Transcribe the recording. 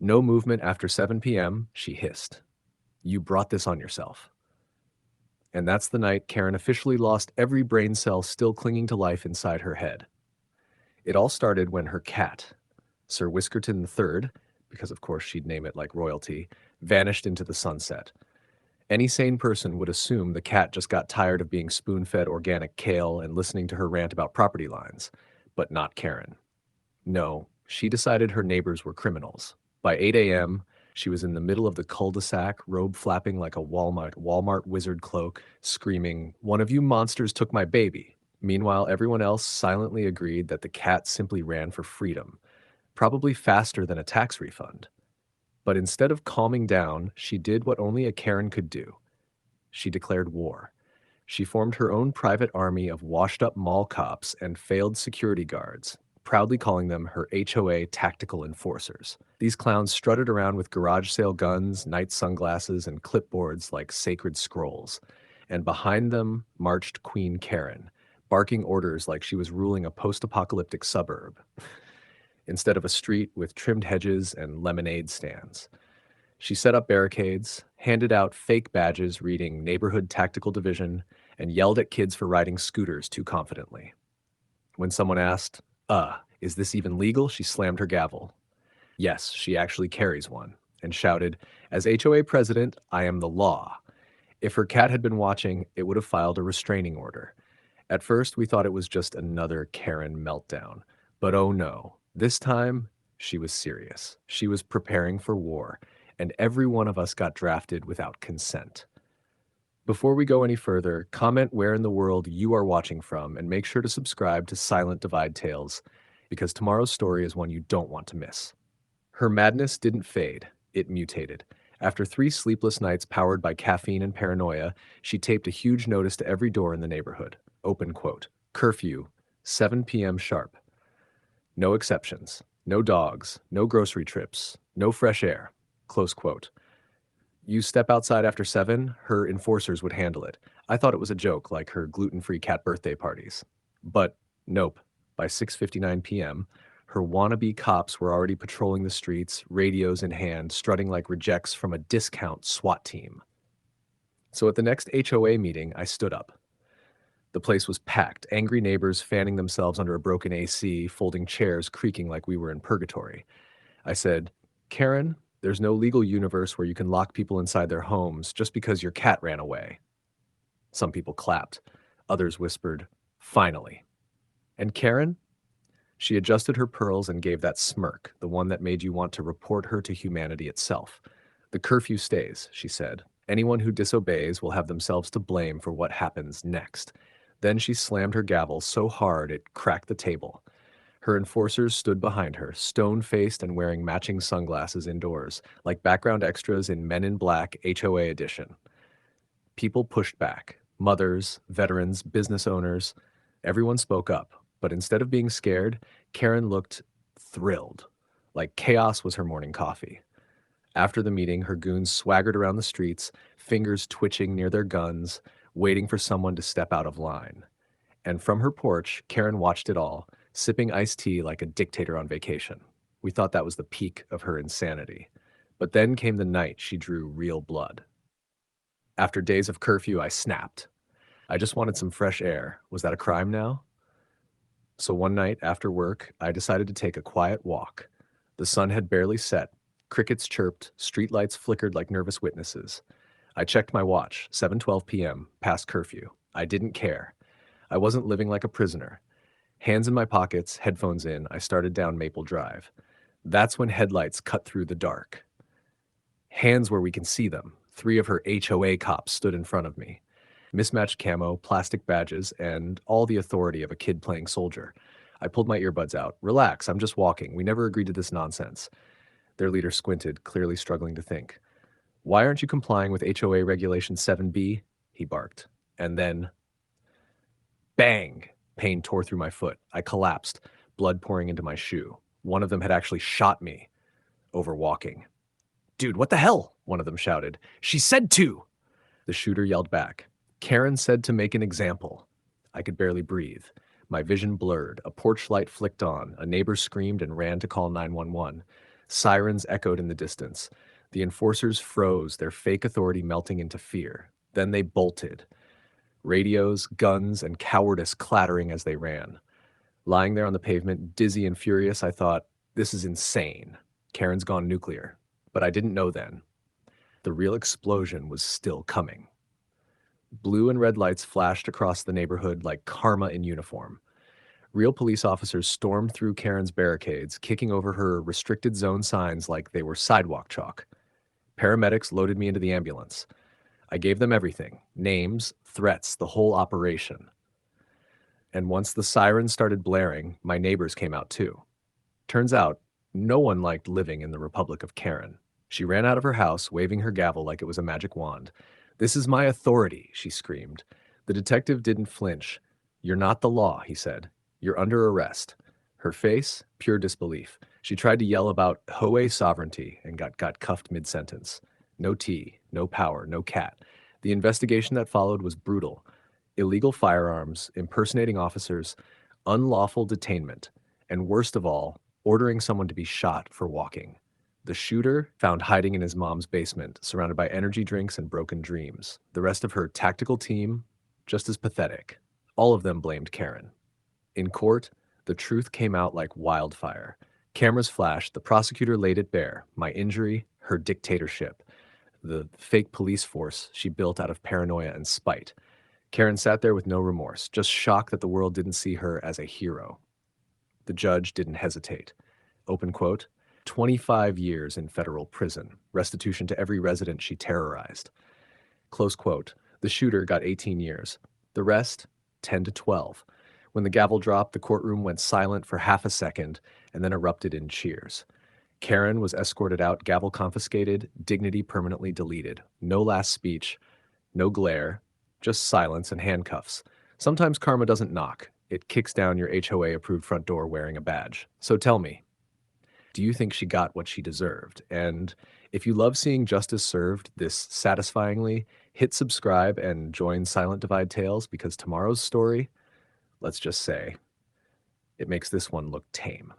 No movement after 7 p.m., she hissed. You brought this on yourself. And that's the night Karen officially lost every brain cell still clinging to life inside her head. It all started when her cat, Sir Whiskerton III, because of course she'd name it like royalty, vanished into the sunset. Any sane person would assume the cat just got tired of being spoon-fed organic kale and listening to her rant about property lines, but not Karen. No, she decided her neighbors were criminals. By 8 a.m., she was in the middle of the cul-de-sac, robe flapping like a Walmart wizard cloak, screaming, "One of you monsters took my baby." Meanwhile, everyone else silently agreed that the cat simply ran for freedom, probably faster than a tax refund. But instead of calming down, she did what only a Karen could do. She declared war. She formed her own private army of washed-up mall cops and failed security guards, proudly calling them her HOA tactical enforcers. These clowns strutted around with garage sale guns, night sunglasses, and clipboards like sacred scrolls. And behind them marched Queen Karen, barking orders like she was ruling a post-apocalyptic suburb, instead of a street with trimmed hedges and lemonade stands. She set up barricades, handed out fake badges reading Neighborhood Tactical Division, and yelled at kids for riding scooters too confidently. When someone asked, is this even legal? She slammed her gavel. Yes, she actually carries one, and shouted, as HOA president, I am the law. If her cat had been watching, it would have filed a restraining order. At first, we thought it was just another Karen meltdown. But oh no, this time, she was serious. She was preparing for war, and every one of us got drafted without consent. Before we go any further, comment where in the world you are watching from and make sure to subscribe to Silent Divide Tales, because tomorrow's story is one you don't want to miss. Her madness didn't fade, it mutated. After 3 sleepless nights powered by caffeine and paranoia, she taped a huge notice to every door in the neighborhood. Open quote. Curfew, 7 p.m. sharp. No exceptions. No dogs. No grocery trips. No fresh air. Close quote. You step outside after 7, her enforcers would handle it. I thought it was a joke, like her gluten-free cat birthday parties. But nope. By 6:59 p.m., her wannabe cops were already patrolling the streets, radios in hand, strutting like rejects from a discount SWAT team. So at the next HOA meeting, I stood up. The place was packed, angry neighbors fanning themselves under a broken AC, folding chairs creaking like we were in purgatory. I said, Karen, there's no legal universe where you can lock people inside their homes just because your cat ran away. Some people clapped. Others whispered, finally. And Karen? She adjusted her pearls and gave that smirk, the one that made you want to report her to humanity itself. The curfew stays, she said. Anyone who disobeys will have themselves to blame for what happens next. Then she slammed her gavel so hard it cracked the table. Her enforcers stood behind her, stone-faced and wearing matching sunglasses indoors, like background extras in Men in Black HOA edition. People pushed back. Mothers, veterans, business owners. Everyone spoke up. But instead of being scared, Karen looked thrilled, like chaos was her morning coffee. After the meeting, her goons swaggered around the streets, fingers twitching near their guns, waiting for someone to step out of line. And from her porch, Karen watched it all, sipping iced tea like a dictator on vacation. We thought that was the peak of her insanity. But then came the night she drew real blood. After days of curfew, I snapped. I just wanted some fresh air. Was that a crime now? So one night after work, I decided to take a quiet walk. The sun had barely set. Crickets chirped, streetlights flickered like nervous witnesses. I checked my watch, 7:12 p.m., past curfew. I didn't care. I wasn't living like a prisoner. Hands in my pockets, headphones in, I started down Maple Drive. That's when headlights cut through the dark. Hands where we can see them. 3 of her HOA cops stood in front of me. Mismatched camo, plastic badges, and all the authority of a kid playing soldier. I pulled my earbuds out. Relax, I'm just walking. We never agreed to this nonsense. Their leader squinted, clearly struggling to think. Why aren't you complying with HOA Regulation 7B? He barked. And then, bang! Pain tore through my foot. I collapsed, blood pouring into my shoe. One of them had actually shot me over walking. Dude, what the hell? One of them shouted. She said to! The shooter yelled back. Karen said to make an example. I could barely breathe. My vision blurred. A porch light flicked on. A neighbor screamed and ran to call 911. Sirens echoed in the distance. The enforcers froze, their fake authority melting into fear. Then they bolted. Radios, guns, and cowardice clattering as they ran. Lying there on the pavement, dizzy and furious, I thought, this is insane. Karen's gone nuclear. But I didn't know then. The real explosion was still coming. Blue and red lights flashed across the neighborhood like karma in uniform. Real police officers stormed through Karen's barricades, kicking over her restricted zone signs like they were sidewalk chalk. Paramedics loaded me into the ambulance. I gave them everything: names, threats, the whole operation. And once the sirens started blaring, my neighbors came out too. Turns out, no one liked living in the Republic of Karen. She ran out of her house, waving her gavel like it was a magic wand. "This is my authority," she screamed. The detective didn't flinch. "You're not the law," he said. "You're under arrest." Her face, pure disbelief. She tried to yell about HOA sovereignty and got cuffed mid-sentence. No tea, no power, no cat. The investigation that followed was brutal. Illegal firearms, impersonating officers, unlawful detainment, and worst of all, ordering someone to be shot for walking. The shooter found hiding in his mom's basement, surrounded by energy drinks and broken dreams. The rest of her tactical team, just as pathetic. All of them blamed Karen. In court, the truth came out like wildfire. Cameras flashed, the prosecutor laid it bare: my injury, her dictatorship, the fake police force she built out of paranoia and spite. Karen sat there with no remorse, just shocked that the world didn't see her as a hero. The judge didn't hesitate. Open quote, 25 years in federal prison, restitution to every resident she terrorized. Close quote, the shooter got 18 years. The rest, 10 to 12. When the gavel dropped, the courtroom went silent for half a second and then erupted in cheers. Karen was escorted out, gavel confiscated, dignity permanently deleted. No last speech, no glare, just silence and handcuffs. Sometimes karma doesn't knock. It kicks down your HOA-approved front door wearing a badge. So tell me, do you think she got what she deserved? And if you love seeing justice served this satisfyingly, hit subscribe and join Silent Divide Tales, because tomorrow's story, let's just say, it makes this one look tame.